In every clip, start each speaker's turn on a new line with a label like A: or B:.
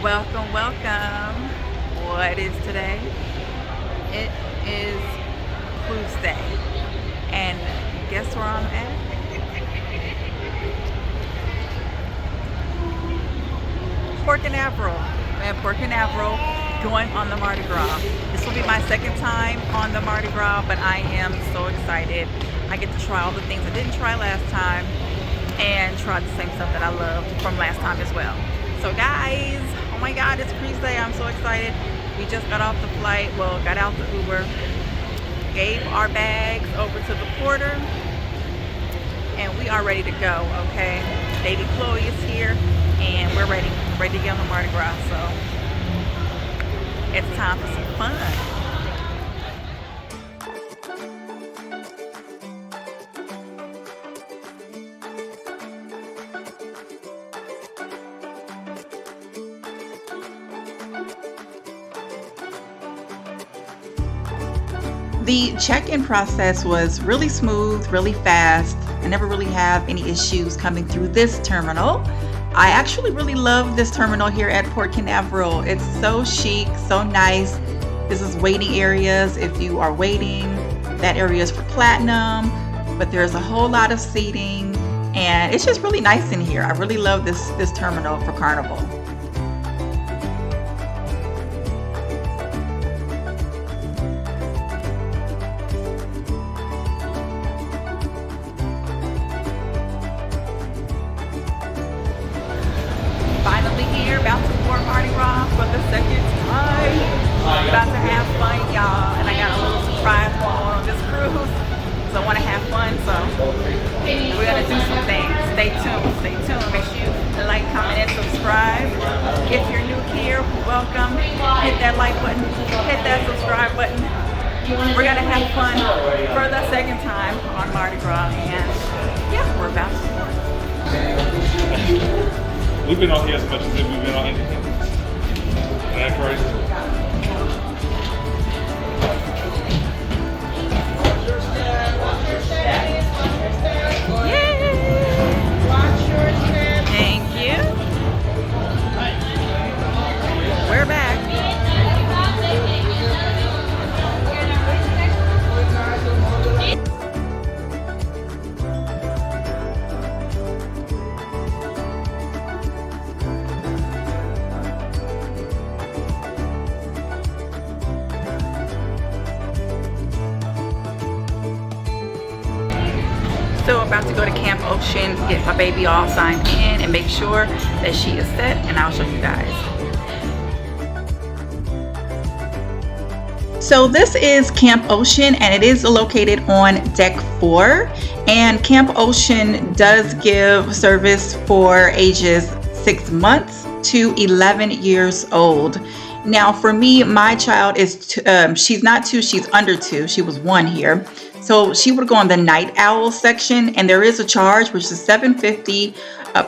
A: Welcome, welcome. What is today? It is cruise day. And guess where I'm at? Port Canaveral. I'm at Port Canaveral going on the Mardi Gras. This will be my second time on the Mardi Gras, but I am so excited. I get to try all the things I didn't try last time and try the same stuff that I loved from last time as well. So guys, oh my God, it's cruise day. I'm so excited. We just got off the flight, well, got out the Uber, gave our bags over to the porter, and we are ready to go, okay? Baby Chloe is here, and we're ready to get on the Mardi Gras, so it's time for some fun. The check-in process was really smooth, really fast. I never really have any issues coming through this terminal. I actually really love this terminal here at Port Canaveral. It's so chic, so nice. This is waiting areas if you are waiting. That area is for platinum, but there's a whole lot of seating, and it's just really nice in here. I really love this terminal for Carnival. About to board Mardi Gras for the second time. About to have fun, y'all. And I got a little surprise going on this cruise. So I want to have fun. So we're going to do some things. Stay tuned. Stay tuned. Make sure you like, comment, and subscribe. If you're new here, welcome. Hit that like button. Hit that subscribe button. We're going to have fun for the second time on Mardi Gras. And yeah, we're about to board.
B: We've been on here as much as we've been on anything. Isn't that crazy?
A: Thank you. We're back. So about to go to Camp Ocean, get my baby all signed in and make sure that she is set, and I'll show you guys. So this is Camp Ocean, and it is located on deck 4, and Camp Ocean does give service for ages 6 months to 11 years old. Now for me, my child is she's not 2, she's under 2. She was 1 here. So she would go on the night owl section, and there is a charge, which is $7.50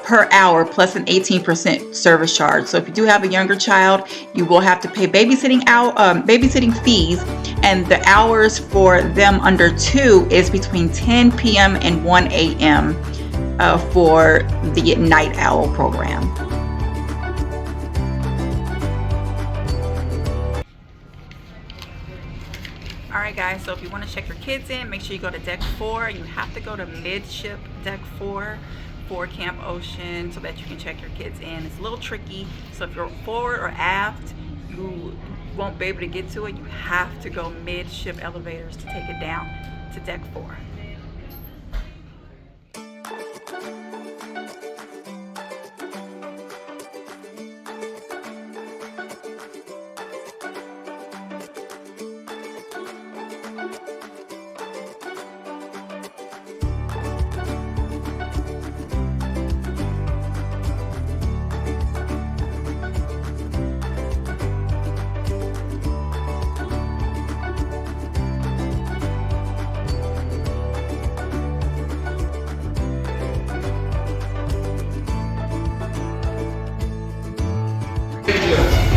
A: per hour plus an 18% service charge. So if you do have a younger child, you will have to pay babysitting fees, and the hours for them under 2 is between 10 p.m. and 1 a.m. For the night owl program. Alright guys, so if you want to check your kids in, make sure you go to deck 4. You have to go to midship deck 4 for Camp Ocean so that you can check your kids in. It's a little tricky, so if you're forward or aft, you won't be able to get to it. You have to go midship elevators to take it down to deck 4.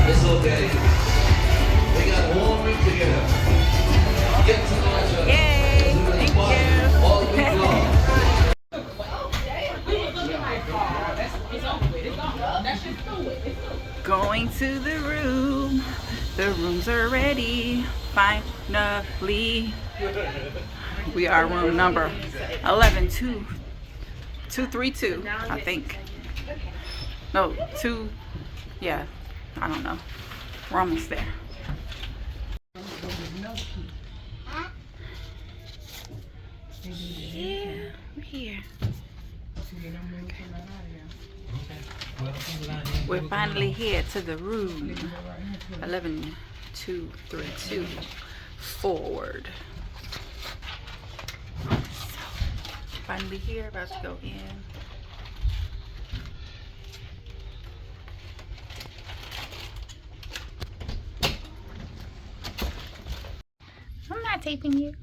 C: It's okay. We got 1 week together. Get to know each other.
A: Yay! Thank you.
C: All week long.
A: Going to to the room. The rooms are ready. Finally. We are room number 11232, I think. No, 2. Yeah, I don't know. We're almost there. Yeah, we're here. We're finally here to the room. 11232 forward. So, finally here, about to go in. I'm not taping you.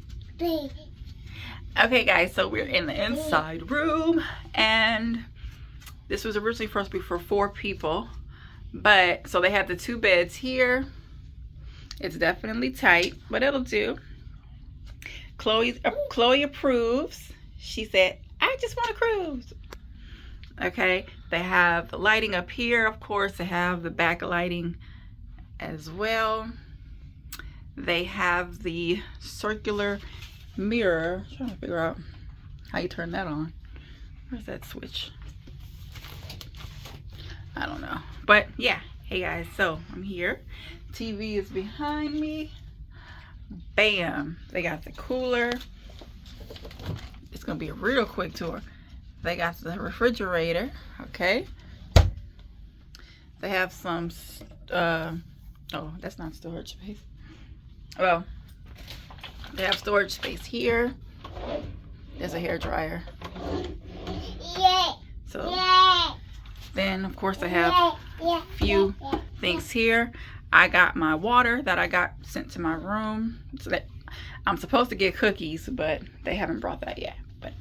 A: Okay guys, so we're in the inside room, and this was originally supposed to be for 4 people, but so they have the 2 beds here. It's definitely tight, but it'll do. Chloe approves. She said, I just want to cruise. Okay, they have the lighting up here. Of course, they have the back lighting as well. They have the circular mirror. I'm trying to figure out how you turn that on. Where's that switch? I don't know. But yeah, hey guys, so I'm here. TV is behind me. Bam. They got the cooler. It's gonna be a real quick tour. They got the refrigerator. Okay. They have some oh, that's not storage space. Well, they have storage space here. There's a hair dryer. So then of course I have a few things here. I got my water that I got sent to my room. So that I'm supposed to get cookies, but they haven't brought that yet, but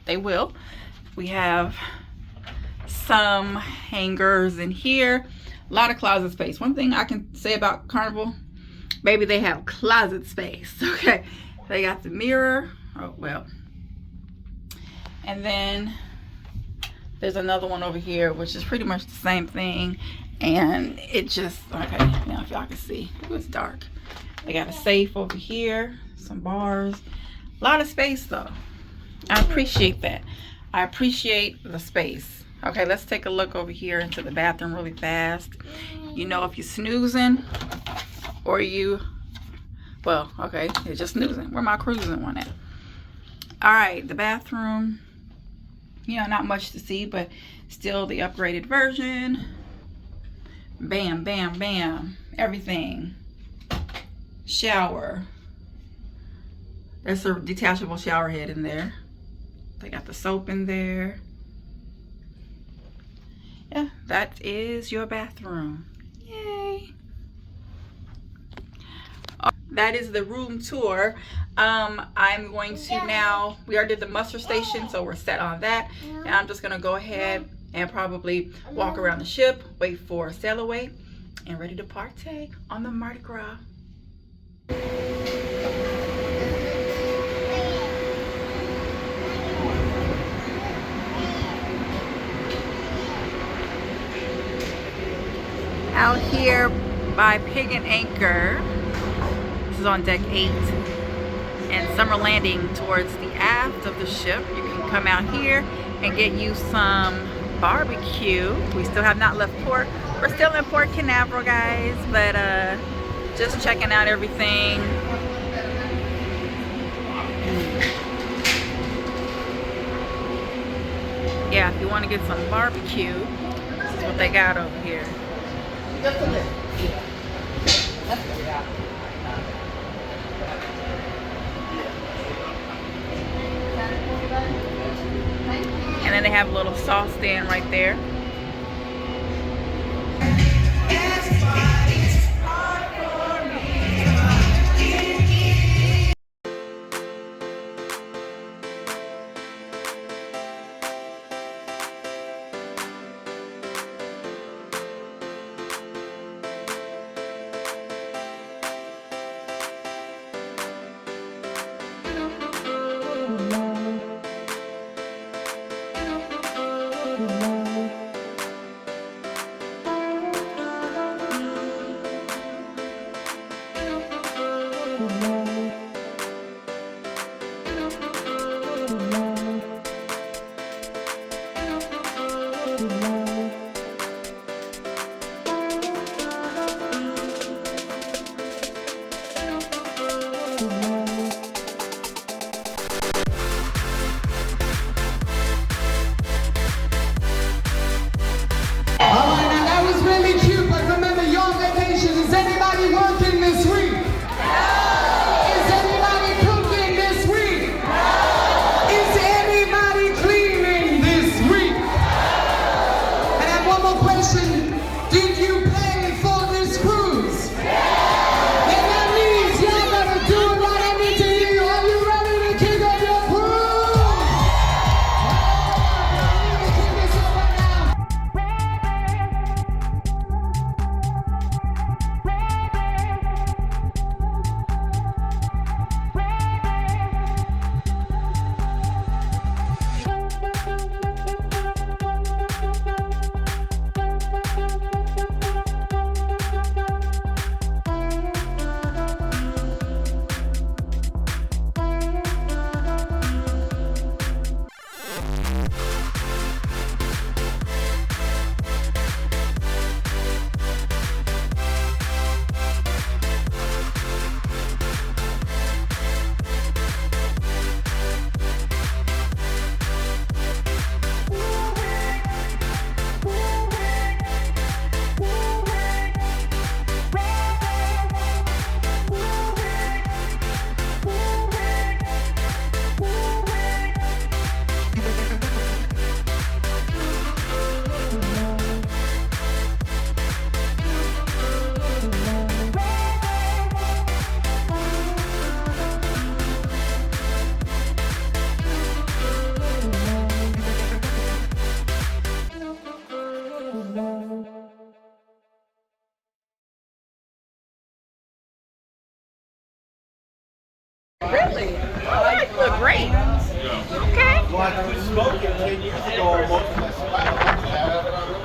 A: they will. We have some hangers in here. A lot of closet space. One thing I can say about Carnival, baby, they have closet space. Okay, they got the mirror. Oh well. And then there's another one over here, which is pretty much the same thing. And it just, okay, now if y'all can see, it was dark. They got a safe over here, some bars. A lot of space though. I appreciate that. I appreciate the space. Okay, let's take a look over here into the bathroom really fast. You know, if you're snoozing or you, well, okay, you're just snoozing. Where my cruising one at? All right, the bathroom, you know, not much to see, but still the upgraded version. Bam, bam, bam, everything. Shower. There's a detachable shower head in there. They got the soap in there. Yeah, that is your bathroom. Yay. That is the room tour. I'm going to now, we already did the muster station, so we're set on that. And I'm just gonna go ahead and probably walk around the ship, wait for sail away, and ready to partake on the Mardi Gras. Out here by Pig and Anchor. This is on deck 8 and summer landing towards the aft of the ship. You can come out here and get you some barbecue. We still have not left port. We're still in Port Canaveral, guys, but just checking out everything. Yeah, if you want to get some barbecue, this is what they got over here. And then they have a little sauce stand right there.
D: Really? Oh, you look great. Okay.
E: Well, I quit smoking 10 years ago. Most of my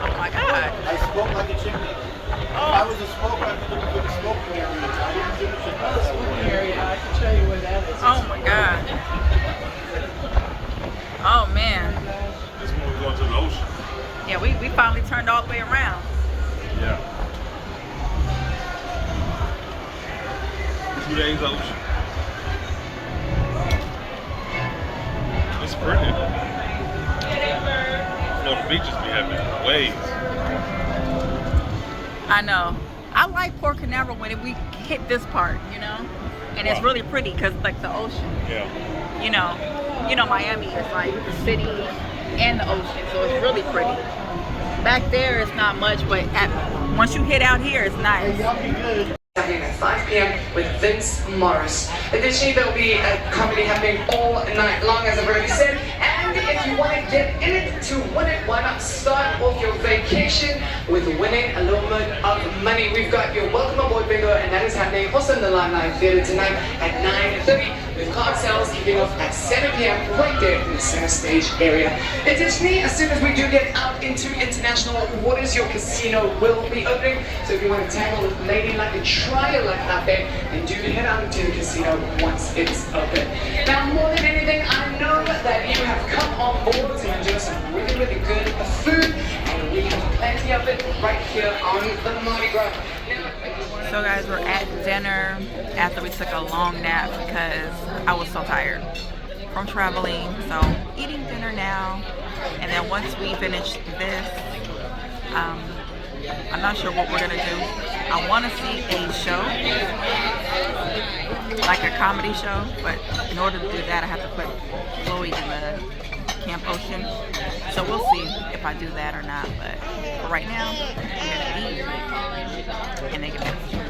D: Oh my God.
E: I smoked like a chicken. If I was a smoker, I'd be looking for the smoking area. I didn't give a shit about that one.
F: I can show you where that is.
D: Oh my God. Oh man.
B: This one we're going to the ocean.
D: Yeah, we finally turned all the way around.
B: Yeah. 2 days ocean. It's pretty. Florida beaches be having waves.
D: I know. I like Port Canaveral when we hit this part, you know, and it's really pretty because like the ocean.
B: Yeah.
D: You know, Miami is like the city and the ocean, so it's really pretty. Back there, it's not much, but once you hit out here, it's nice.
G: Happening at 5 p.m. with Vince Morris. Additionally, there will be a comedy happening all night long, as I've already said. And if you want to get in it to win it, why not start off your vacation with winning a little bit of money? We've got your Welcome Aboard Bingo, and that is happening also in the Limelight Theatre tonight at 9:30. With card sales kicking off at 7 p.m. right there in the center stage area. Additionally, as soon as we do get out into international waters, your casino will be opening. So if you want to tangle with Lady Luck and try your luck out there, then do head out into the casino once it's open. Now, more than anything, I know that you have come on board to enjoy some really, really good food, and we have plenty of it right here on the Mardi Gras.
D: So guys, we're at dinner after we took a long nap because I was so tired from traveling. So eating dinner now, and then once we finish this, I'm not sure what we're gonna do. I want to see a show, like a comedy show, but in order to do that, I have to put Chloe in the Camp Ocean. So we'll see if I do that or not. But for right now, I'm gonna eat and then get back to you.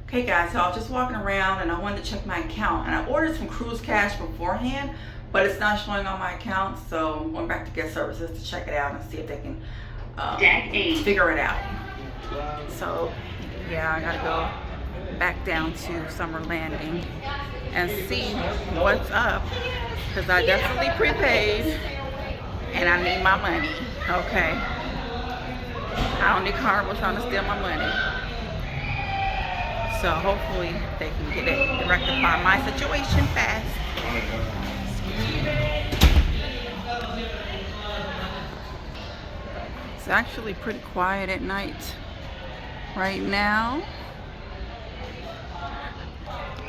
D: Okay guys, so I was just walking around and I wanted to check my account, and I ordered some cruise cash beforehand, but it's not showing on my account, so I went back to guest services to check it out and see if they can figure it out. So yeah, I gotta go back down to Summer Landing and see what's up, because I definitely prepaid and I need my money. Okay, I don't need Carnival trying to steal my money. So hopefully they can get it, rectify my situation fast. It's actually pretty quiet at night right now.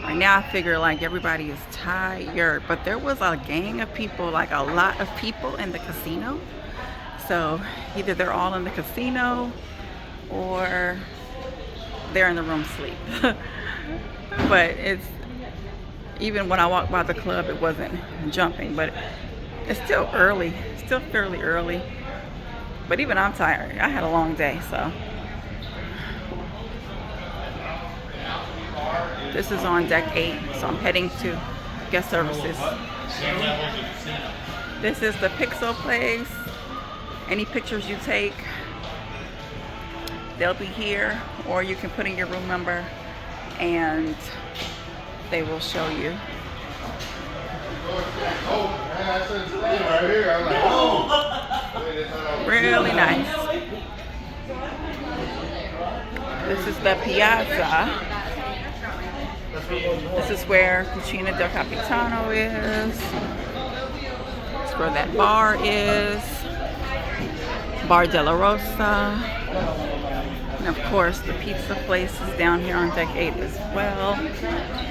D: Right now I figure like everybody is tired, but there was a gang of people, like a lot of people in the casino. So either they're all in the casino or they're in the room sleep. But it's, even when I walked by the club, it wasn't jumping, but it's still early, still fairly early. But even I'm tired. I had a long day, so. This is on deck 8, so I'm heading to guest services. This is the Pixel place. Any pictures you take, they'll be here, or you can put in your room number and they will show you.
E: I said, stand right here. I'm like, oh.
D: Really nice. This is the piazza. This is where Cucina del Capitano is. It's where that bar is. Bar della Rosa. And of course, the pizza place is down here on deck 8 as well.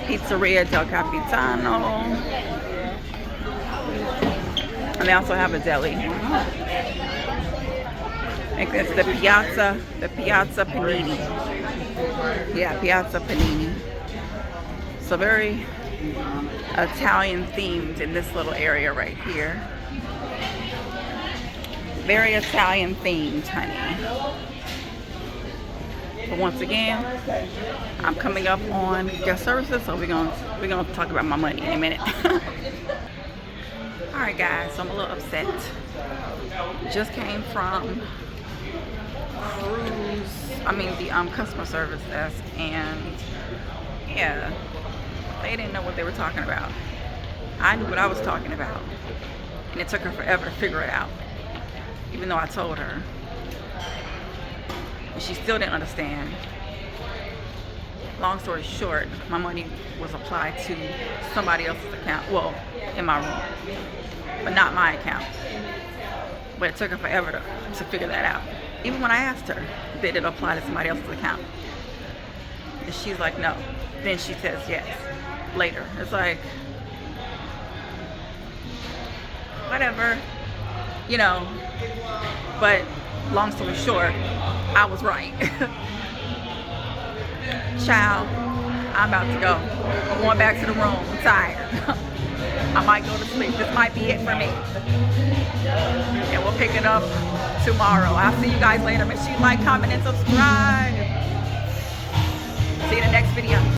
D: Pizzeria del Capitano. And they also have a deli. It's the Piazza Panini. Yeah, Piazza Panini. So very Italian themed in this little area right here. Very Italian themed, honey. But once again, I'm coming up on guest services, so we're gonna talk about my money in a minute. All right, guys. So I'm a little upset. Just came from the customer service desk, and yeah, they didn't know what they were talking about. I knew what I was talking about, and it took her forever to figure it out, even though I told her. And she still didn't understand. Long story short, my money was applied to somebody else's account, well, in my room, but not my account. But it took her forever to figure that out. Even when I asked her, did it apply to somebody else's account? And she's like, no. Then she says yes later. It's like, whatever, you know. But long story short, I was right. Child, I'm about to go. I'm going back to the room. I'm tired. I might go to sleep. This might be it for me. And we'll pick it up tomorrow. I'll see you guys later. Make sure you like, comment, and subscribe. See you in the next video.